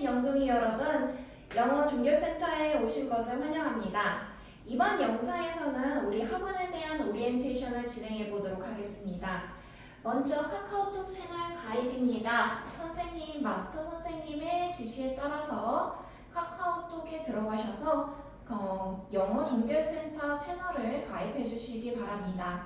영종이 여러분, 영어 종결센터에 오신 것을 환영합니다. 이번 영상에서는 우리 학원에 대한 오리엔테이션을 진행해 보도록 하겠습니다. 먼저 카카오톡 채널 가입입니다. 선생님, 마스터 선생님의 지시에 따라서 카카오톡에 들어가셔서 영어 종결센터 채널을 가입해 주시기 바랍니다.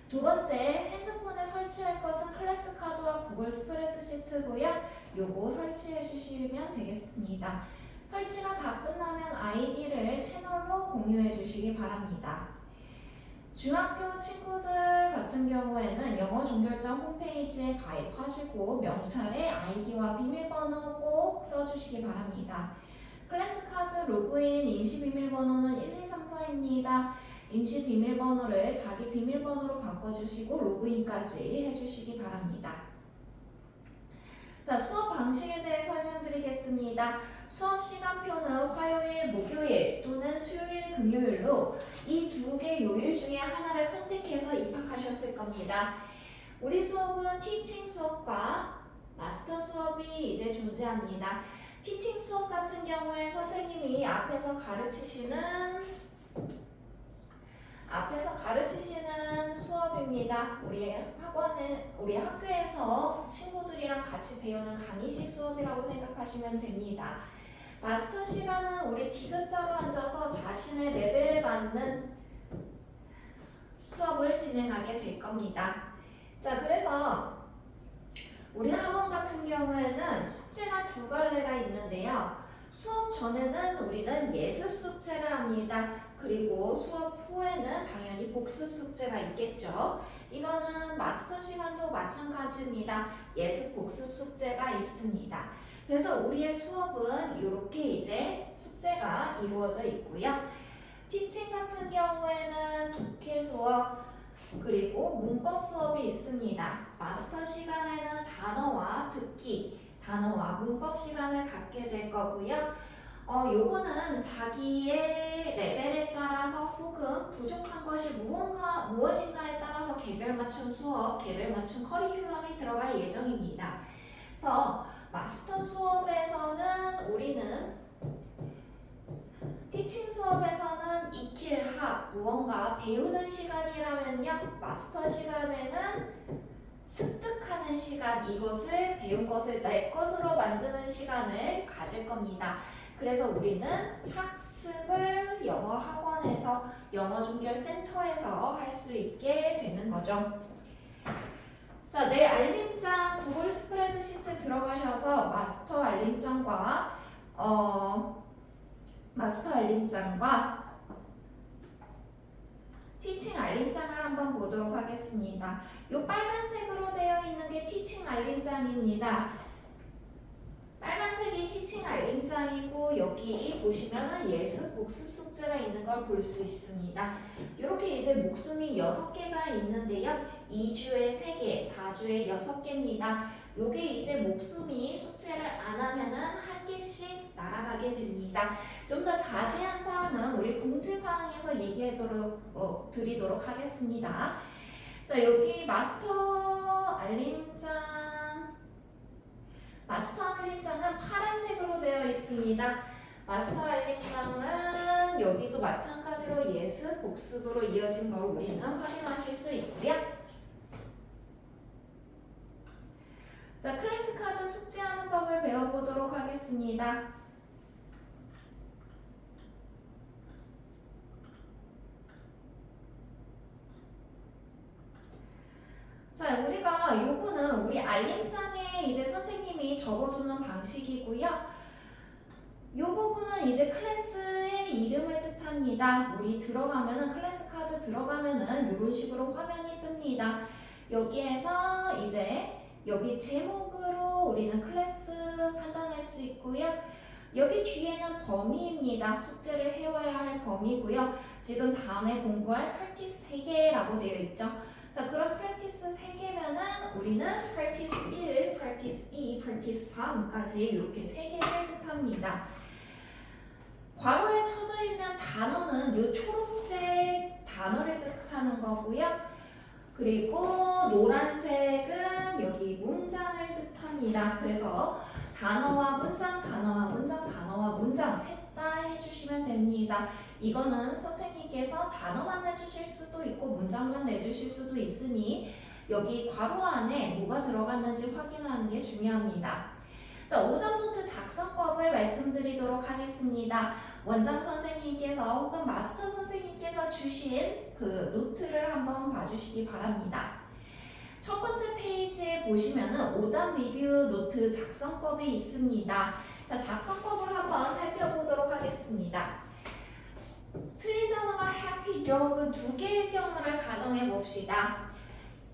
두 번째, 핸드폰에 설치할 것은 클래스 카드와 구글 스프레드시트고요. 요거 설치해 주시면 되겠습니다. 설치가 다 끝나면 아이디를 채널로 공유해 주시기 바랍니다. 중학교 친구들 같은 경우에는 영어 종결장 홈페이지에 가입하시고 명찰에 아이디와 비밀번호 꼭 써주시기 바랍니다. 클래스 카드 로그인 임시 비밀번호는 1234입니다. 임시 비밀번호를 자기 비밀번호로 바꿔주시고 로그인까지 해주시기 바랍니다. 자, 수업 방식에 대해 설명드리겠습니다. 수업 시간표는 화요일, 목요일 또는 수요일, 금요일로 이 두 개 요일 중에 하나를 선택해서 입학하셨을 겁니다. 우리 수업은 티칭 수업과 마스터 수업이 이제 존재합니다. 티칭 수업 같은 경우에 선생님이 앞에서 가르치시는 수업입니다. 우리 학교에서 친구들이랑 같이 배우는 강의식 수업이라고 생각하시면 됩니다. 마스터 시간은 우리 디귿자로 앉아서 자신의 레벨에 맞는 수업을 진행하게 될 겁니다. 자, 그래서 우리 학원 같은 경우에는 숙제가 두 갈래가 있는데요. 수업 전에는 우리는 예습 숙제를 합니다. 그리고 수업 후에는 당연히 복습 숙제가 있겠죠. 이거는 마스터 시간도 마찬가지입니다. 예습 복습 숙제가 있습니다. 그래서 우리의 수업은 이렇게 이제 숙제가 이루어져 있고요. 티칭 같은 경우에는 독해 수업 그리고 문법 수업이 있습니다. 마스터 시간에는 단어와 듣기, 단어와 문법 시간을 갖게 될 거고요. 요거는 자기의 레벨에 따라서 혹은 부족한 것이 무엇인가에 따라서 개별 맞춤 수업, 개별 맞춤 커리큘럼이 들어갈 예정입니다. 그래서 마스터 수업에서는 우리는 티칭 수업에서는 익힐 학, 무언가 배우는 시간이라면요. 마스터 시간에는 습득하는 시간, 이것을 배운 것을 내 것으로 만드는 시간을 가질 겁니다. 그래서 우리는 학습을 영어 학원에서 영어 종결 센터에서 할 수 있게 되는 거죠. 자, 내 알림장 구글 스프레드시트 들어가셔서 마스터 알림장과 티칭 알림장을 한번 보도록 하겠습니다. 이 빨간색으로 되어 있는 게 티칭 알림장입니다. 빨간색이 티칭 알림장이고 여기 보시면은 예습 복습 숙제가 있는 걸 볼 수 있습니다. 이렇게 이제 목숨이 6개가 있는데요. 2주에 3개, 4주에 6개입니다. 요게 이제 목숨이 숙제를 안 하면은 한 개씩 날아가게 됩니다. 좀 더 자세한 사항은 우리 공지사항에서 얘기해 드리도록 하겠습니다. 자, 여기 마스터 알림장은 파란색으로 되어 있습니다. 마스터 알림장은 여기도 마찬가지로 예습, 복습으로 이어진 걸 우리는 확인하실 수 있고요. 자, 클래스 카드 숙지하는 법을 배워보도록 하겠습니다. 자, 요거는 우리 알림장에 이제 선생님이 적어주는 방식이고요. 요 부분은 이제 클래스의 이름을 뜻합니다. 우리 클래스 카드 들어가면은 이런 식으로 화면이 뜹니다. 여기에서 이제 여기 제목으로 우리는 클래스 판단할 수 있고요. 여기 뒤에는 범위입니다. 숙제를 해와야 할 범위고요. 지금 다음에 공부할 프랙티스 3개라고 되어 있죠. 자, 그럼 프랙티스 3개면은 우리는 프랙티스 1, 프랙티스 2, 프랙티스 3까지 이렇게 3개를 뜻합니다. 괄호에 쳐져 있는 단어는 이 초록색 단어를 뜻하는 거고요. 그리고 노란색은 여기 문장을 뜻합니다. 그래서 단어와 문장, 단어와 문장, 단어와 문장 셋 다 해주시면 됩니다. 이거는 선생님께서 단어만 내주실 수도 있고 문장만 내주실 수도 있으니 여기 괄호 안에 뭐가 들어갔는지 확인하는 게 중요합니다. 자, 오답노트 작성법을 말씀드리도록 하겠습니다. 원장 선생님께서 혹은 마스터 선생님께서 주신 그 노트를 한번 봐주시기 바랍니다. 첫 번째 페이지에 보시면은 오답 리뷰 노트 작성법이 있습니다. 자, 작성법을 한번 살펴보도록 하겠습니다. 틀린 단어가 happy dog 두 개일 경우를 가정해 봅시다.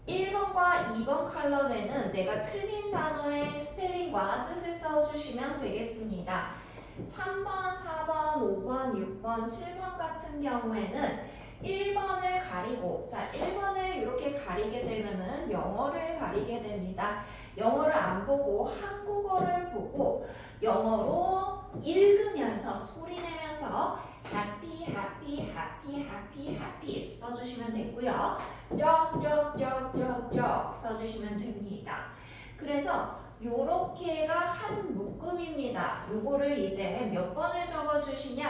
1번과 2번 컬럼에는 내가 틀린 단어의 스펠링과 뜻을 써주시면 되겠습니다. 3번, 4번, 5번, 6번, 7번 같은 경우에는 1번을 가리고, 자, 1번을 이렇게 가리게 되면은 영어를 가리게 됩니다. 영어를 안 보고 한국어를 보고 영어로 읽으면서 소리 내면서 happy, happy, happy, happy, happy 써주시면 되고요. dog, dog, dog, dog, dog 써주시면 됩니다. 그래서 요렇게가 한 묶음입니다. 요거를 이제 몇 번을 적어주시냐?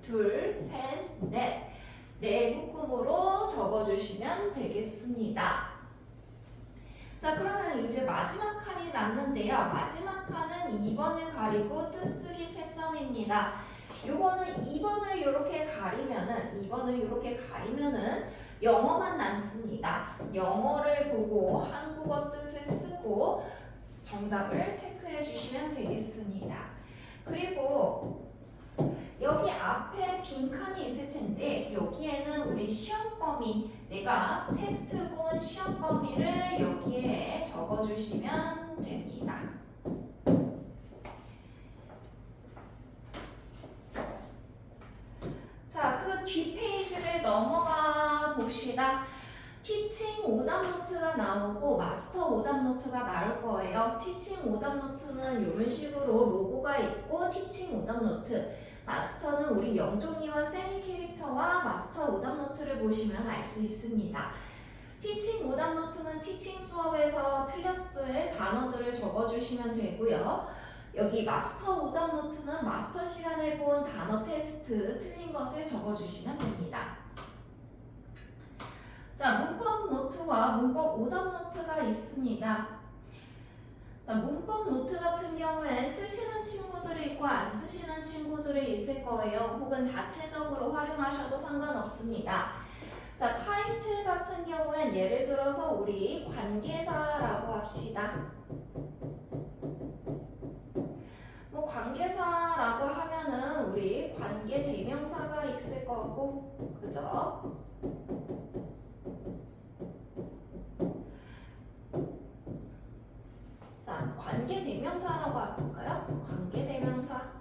둘, 셋, 넷. 네 묶음으로 적어주시면 되겠습니다. 자, 그러면 이제 마지막 칸이 남는데요. 마지막 칸은 2번을 가리고 뜻쓰기 채점입니다. 요거는 2번을 이렇게 가리면은 영어만 남습니다. 영어를 보고 한국어 뜻을 쓰고 정답을 체크해 주시면 되겠습니다. 그리고 여기 앞에 빈칸이 있을 텐데 여기에는 우리 시험 범위, 내가 테스트 본 시험 범위를 여기에 적어주시면 됩니다. 자, 그 뒷페이지를 넘어가 봅시다. 티칭 오답 노트가 나오고 마스터 오답 노트가 나올 거예요. 티칭 오답 노트는 이런 식으로 로고가 있고 티칭 오답 노트, 마스터는 우리 영종이와 세미 캐릭터와 마스터 오답 노트를 보시면 알 수 있습니다. 티칭 오답 노트는 티칭 수업에서 틀렸을 단어들을 적어주시면 되고요. 여기 마스터 오답 노트는 마스터 시간에 본 단어 테스트 틀린 것을 적어주시면 됩니다. 자, 문법 노트와 문법 오답 노트가 있습니다. 자, 문법 노트 같은 경우에 쓰시는 친구들이 있고 안 쓰시는 친구들이 있을 거예요. 혹은 자체적으로 활용하셔도 상관없습니다. 자, 타이틀 같은 경우엔 예를 들어서 우리 관계사라고 합시다. 뭐 관계사라고 하면은 우리 관계 대명사가 있을 거고, 그죠? 자, 관계 대명사라고 해볼까요? 관계 대명사.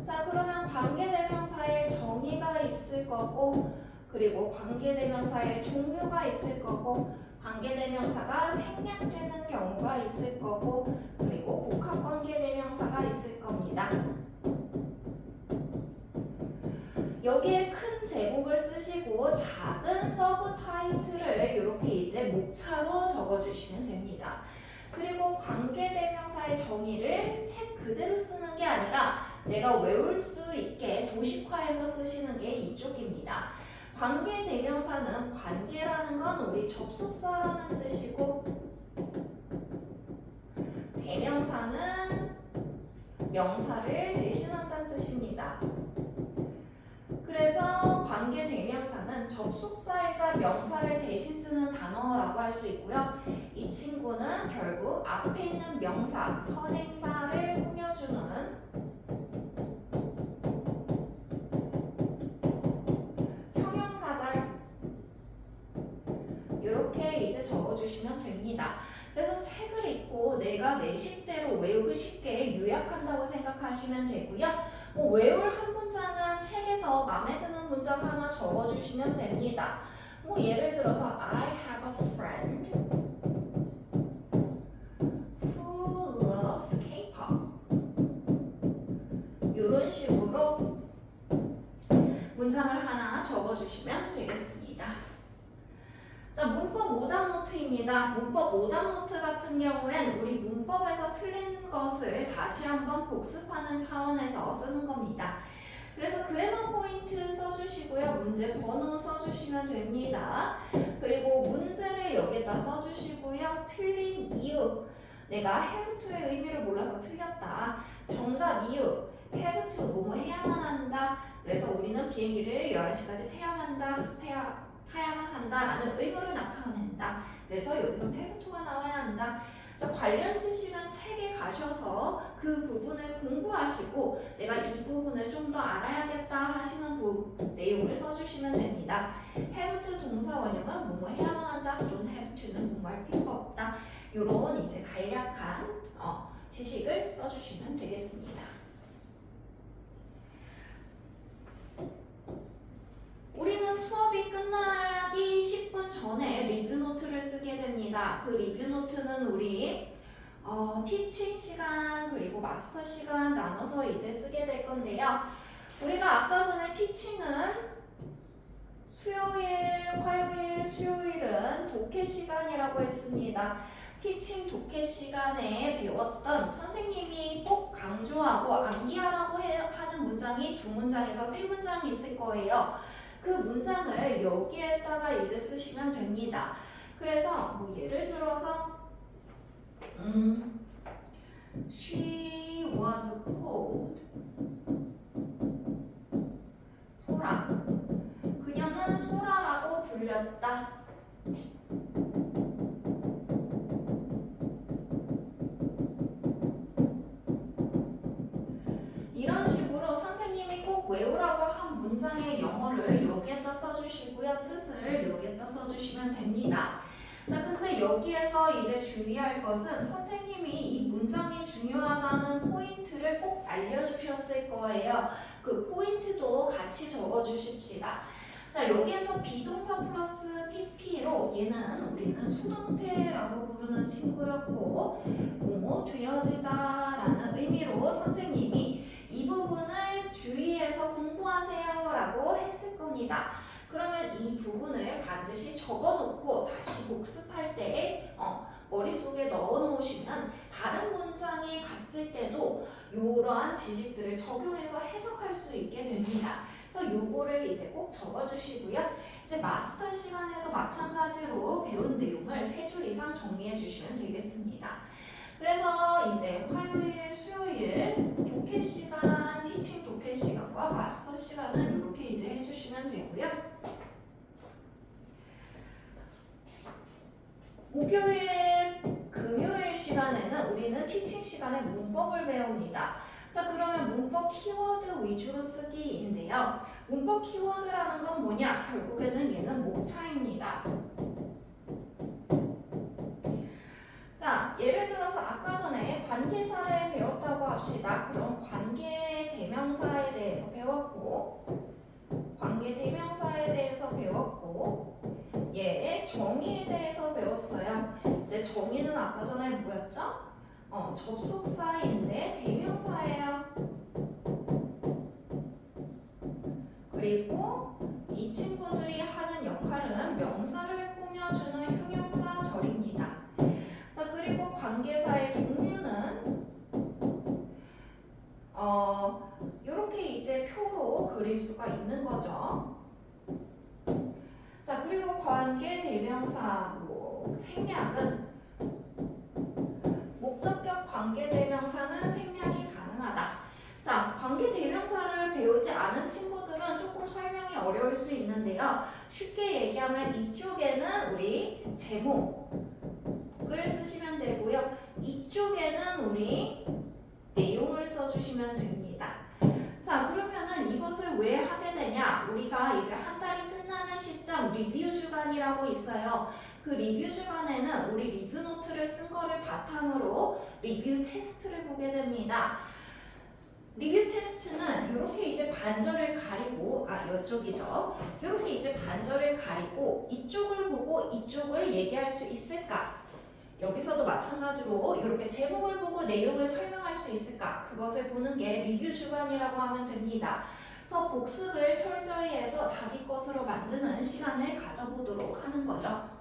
자, 그러면 관계 대명사의 정의가 있을 거고, 그리고 관계 대명사의 종류가 있을 거고, 관계 대명사가 생략되는 경우가 있을 거고, 그리고 복합 관계 대명사가 있을 겁니다. 여기에 큰 제목을 쓰시고 작은 서브 타이틀을 이렇게 이제 목차로 적어주시면 됩니다. 그리고 관계 대명사의 정의를 책 그대로 쓰는 게 아니라 내가 외울 수 있게 도식화해서 쓰시는 게 이쪽입니다. 관계 대명사는 관계라는 건 우리 접속사라는 뜻이고, 대명사는 명사를 대신한다는 뜻입니다. 그래서 관계 대명사는 접속사이자 명사를 대신 쓰는 단어라고 할 수 있고요. 이 친구는 결국 앞에 있는 명사, 선행사를 꾸며주는 형용사절, 이렇게 이제 적어주시면 됩니다. 그래서 책을 읽고 내가 내 식대로 외우기 쉽게 요약한다고 생각하시면 되고요. 뭐 외울 한 문장은 책에서 마음에 드는 문장 하나 적어주시면 됩니다. 뭐 예를 들어서 I have a friend who loves K-pop, 이런 식으로 문장을 하나 적어주시면 되겠습니다. 자, 문법 오답 노트입니다. 문법입니다. 문법 오답 노트 같은 경우엔 우리 문법에서 틀린 것을 다시 한번 복습하는 차원에서 쓰는 겁니다. 그래서 그래머 포인트 써주시고요. 문제 번호 써주시면 됩니다. 그리고 문제를 여기에다 써주시고요. 틀린 이유. 내가 have to의 의미를 몰라서 틀렸다. 정답 이유. have to 뭐뭐 해야만 한다. 그래서 우리는 비행기를 11시까지 타야만 한다라는 의무를 나타낸다. 그래서 여기서 have to가 나와야 한다. 자, 관련 지식은 책에 가셔서 그 부분을 공부하시고 내가 이 부분을 좀 더 알아야겠다 하시는 내용을 써주시면 됩니다. have to 동사 원형은 뭐뭐 해야만 한다. 또는 have to는 뭐뭐 할 필요가 없다. 요런 이제 간략한 지식을 써주시면 되겠습니다. 우리는 수업이 끝나기 10분 전에 리뷰 노트를 쓰게 됩니다. 그 리뷰 노트는 우리 티칭 시간 그리고 마스터 시간 나눠서 이제 쓰게 될 건데요. 우리가 아까 전에 티칭은 수요일, 화요일, 수요일은 독해 시간이라고 했습니다. 티칭 독해 시간에 배웠던 선생님이 꼭 강조하고 암기하라고 하는 문장이 2문장에서 3문장이 있을 거예요. 그 문장을 여기에다가 이제 쓰시면 됩니다. 그래서 뭐 예를 들어서 She was cold. 소라. 그녀는 소라라고 불렸다. 이런 식으로 선생님이 꼭 외우라고 한 문장의 영어를 여기에다 써주시고요. 뜻을 여기에다 써주시면 됩니다. 자, 근데 여기에서 이제 주의할 것은 선생님이 이 문장이 중요하다는 포인트를 꼭 알려주셨을 거예요. 그 포인트도 같이 적어주십시다. 자, 여기에서 비동사 플러스 pp로 얘는 우리는 수동태라고 부르는 친구였고 뭐뭐 되어지다 라는 의미로 선생님이 이 부분을 주의해서 공부하세요 라고 했을 겁니다. 그러면 이 부분을 반드시 적어놓고 다시 복습할 때 머릿속에 넣어놓으시면 다른 문장에 갔을 때도 이러한 지식들을 적용해서 해석할 수 있게 됩니다. 그래서 요거를 이제 꼭 적어주시고요. 이제 마스터 시간에도 마찬가지로 배운 내용을 3줄 이상 정리해 주시면 되겠습니다. 그래서 이제 화요일, 수요일 독해 시간, 티칭 독해 시간과 마스터 시간은 이렇게 이제 해주시면 되고요. 목요일, 금요일 시간에는 우리는 티칭 시간에 문법을 배웁니다. 자, 그러면 문법 키워드 위주로 쓰기인데요. 문법 키워드라는 건 뭐냐? 결국에는 얘는 목차입니다. 자, 예를 들어서 아까 전에 관계사를 배웠다고 합시다. 그럼 관계대명사에 대해서 배웠고 관계대명사에 대해서 배웠고 정의에 대해서 배웠어요. 이제 정의는 아까 전에 뭐였죠? 접속사인데 대명사예요. 그리고 이 친구들이 하는 역할은 명사를 꾸며주는 형용사절입니다. 자, 그리고 관계사의 종류는 이렇게 이제 표로 그릴 수가 있는 거죠. 자, 그리고 관계 대명사 생략은 목적격 관계 대명사는 생략이 가능하다. 자, 관계 대명사를 배우지 않은 친구들은 조금 설명이 어려울 수 있는데요. 쉽게 얘기하면 이쪽에는 우리 제목을 쓰시면 되고요. 이쪽에는 우리 내용을 써주시면 됩니다. 자, 그러면은 이것을 왜 하게 되냐? 우리가 이제 한 달이 끝나는 시점 리뷰 주간이라고 있어요. 그 리뷰 주간에는 우리 리뷰 노트를 쓴 거를 바탕으로 리뷰 테스트를 보게 됩니다. 리뷰 테스트는 이렇게 이제 반절을 가리고 이쪽이죠. 이렇게 이제 반절을 가리고 이쪽을 보고 이쪽을 얘기할 수 있을까? 여기서도 마찬가지로 이렇게 제목을 보고 내용을 설명할 수 있을까? 그것을 보는 게 리뷰 주간이라고 하면 됩니다. 그래서 복습을 철저히 해서 자기 것으로 만드는 시간을 가져보도록 하는 거죠.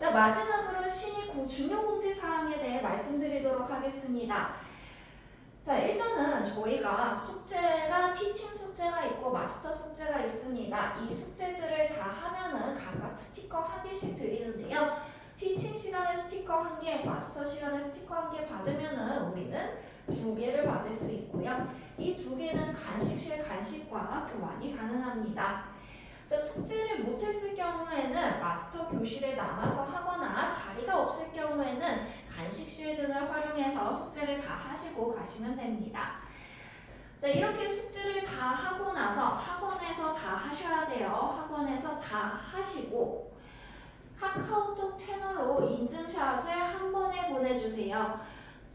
자, 마지막으로 신입 중요 공지 사항에 대해 말씀드리도록 하겠습니다. 자, 일단은 저희가 숙제가 티칭 숙제가 있고 마스터 숙제가 있습니다. 이 숙제들을 다 하면은 각각 스티커 1개씩 드리는데요. 티칭 시간에 스티커 1개, 마스터 시간에 스티커 1개 받으면은 우리는 2개를 받을 수 있고요. 이 2개는 간식실 간식과 교환이 가능합니다. 자, 숙제를 못했을 경우에는 마스터 교실에 남아서 하거나 자리가 없을 경우에는 간식실 등을 활용해서 숙제를 다 하시고 가시면 됩니다. 자, 이렇게 숙제를 다 하고 나서 학원에서 다 하셔야 돼요. 학원에서 다 하시고 카카오톡 채널로 인증샷을 한 번에 보내주세요.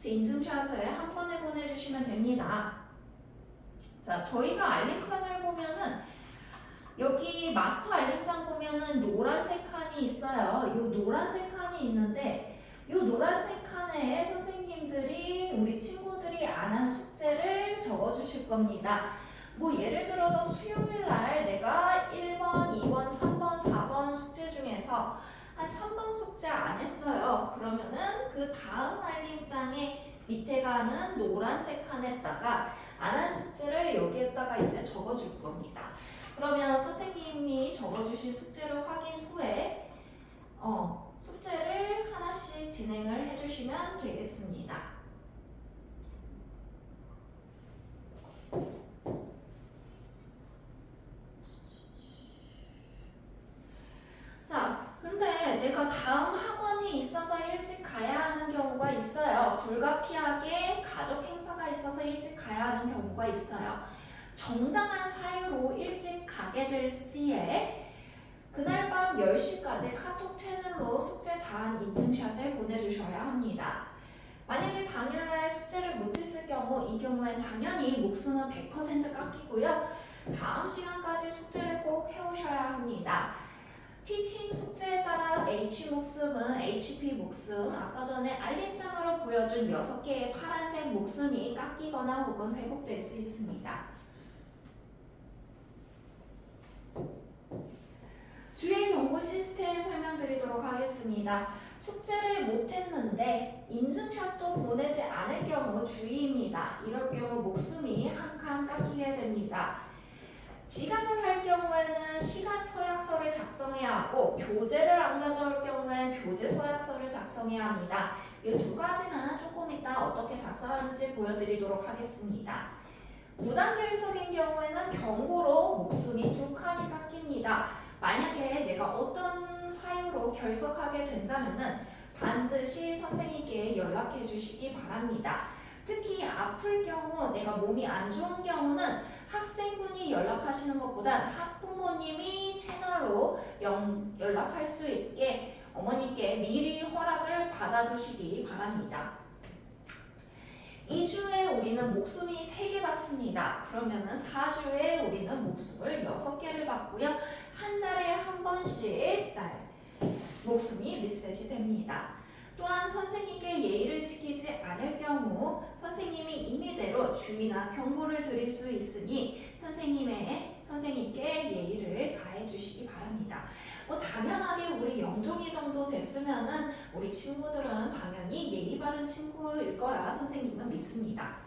인증샷을 한 번에 보내주시면 됩니다. 자, 저희가 알림상을 보면은 여기 마스터 알림장 보면은 노란색 칸이 있어요. 이 노란색 칸이 있는데 이 노란색 칸에 선생님들이 우리 친구들이 안 한 숙제를 적어주실 겁니다. 뭐 예를 들어서 수요일 날 내가 1번, 2번, 3번, 4번 숙제 중에서 한 3번 숙제 안 했어요. 그러면은 그 다음 알림장에 밑에 가는 노란색 칸에다가 안 한 숙제를 여기에다가 이제 적어줄 겁니다. 그러면 선생님이 적어주신 숙제를 확인 후에 숙제를 하나씩 진행을 해주시면 되겠습니다. 자, 근데 내가 다음 학원이 있어서 일찍 가야 하는 경우가 있어요. 불가피하게 가족 행사가 있어서 일찍 가야 하는 경우가 있어요. 정당한 사유로 일찍 가게 될 시에 그날 밤 10시까지 카톡 채널로 숙제 다한 인증샷을 보내주셔야 합니다. 만약에 당일날 숙제를 못했을 경우 이 경우엔 당연히 목숨은 100% 깎이고요. 다음 시간까지 숙제를 꼭 해오셔야 합니다. 티칭 숙제에 따라 H 목숨은 HP 목숨, 아까 전에 알림장으로 보여준 6개의 파란색 목숨이 깎이거나 혹은 회복될 수 있습니다. 주의 경고 시스템 설명드리도록 하겠습니다. 숙제를 못했는데 인증샷도 보내지 않을 경우 주의입니다. 이럴 경우 목숨이 한 칸 깎이게 됩니다. 지각을 할 경우에는 시간 서약서를 작성해야 하고 교재를 안 가져올 경우엔 교재 서약서를 작성해야 합니다. 이 2가지는 조금 이따 어떻게 작성하는지 보여드리도록 하겠습니다. 무단결석인 경우에는 경고로 목숨이 2칸이 깎입니다. 만약에 내가 어떤 사유로 결석하게 된다면은 반드시 선생님께 연락해 주시기 바랍니다. 특히 아플 경우, 내가 몸이 안 좋은 경우는 학생분이 연락하시는 것보단 학부모님이 채널로 연락할 수 있게 어머니께 미리 허락을 받아두시기 바랍니다. 2주에 우리는 목숨이 3개 받습니다. 그러면은 4주에 우리는 목숨을 6개를 받고요. 한 달에 한 번씩 목숨이 리셋이 됩니다. 또한 선생님께 예의를 지키지 않을 경우 선생님이 임의대로 주의나 경고를 드릴 수 있으니 선생님께 예의를 다해 주시기 바랍니다. 뭐 당연하게 우리 영종이 정도 됐으면은 우리 친구들은 당연히 예의 바른 친구일 거라 선생님은 믿습니다.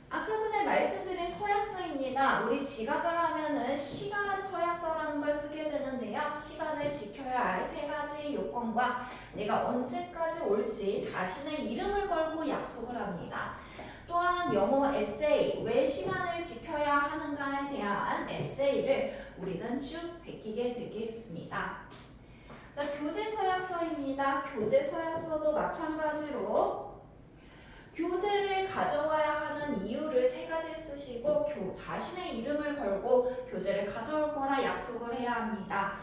아까 전에 말씀드린 서약서입니다. 우리 지각을 하면은 시간 서약서라는 걸 쓰게 되는데요. 시간을 지켜야 할 3가지 요건과 내가 언제까지 올지 자신의 이름을 걸고 약속을 합니다. 또한 영어 에세이, 왜 시간을 지켜야 하는가에 대한 에세이를 우리는 쭉 베끼게 되겠습니다. 자, 교재 서약서입니다. 교재 서약서도 마찬가지로 교재를 가져와야 하는 이유를 3가지 쓰시고 자신의 이름을 걸고 교재를 가져올 거라 약속을 해야 합니다.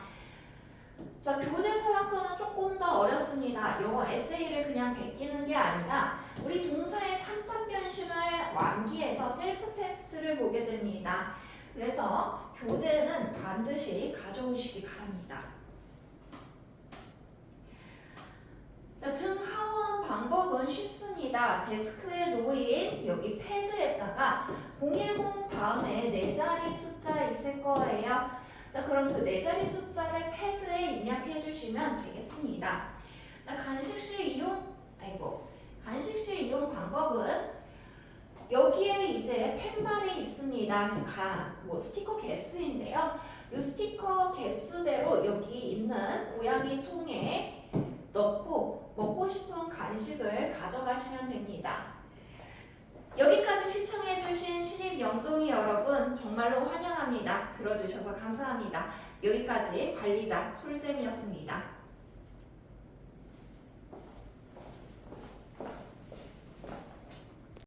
자, 교재 서약서는 조금 더 어렵습니다. 영어 에세이를 그냥 베끼는 게 아니라 우리 동사의 3탑 변신을 완기해서 셀프 테스트를 보게 됩니다. 그래서 교재는 반드시 가져오시기 바랍니다. 자, 등하원 방법은 쉽습니다. 데스크에 놓인 여기 패드에다가 010 다음에 4자리 숫자 있을 거예요. 자, 그럼 그 4자리 숫자를 패드에 입력해 주시면 주시면 되겠습니다. 자, 간식실 이용 방법은 여기에 이제 팻말이 있습니다. 스티커 개수인데요. 이 스티커 개수대로 여기 있는 고양이 통에 넣고 먹고 싶은 간식을 가져가시면 됩니다. 여기까지 시청해주신 신입 영종이 여러분 정말로 환영합니다. 들어주셔서 감사합니다. 여기까지 관리자 솔쌤이었습니다.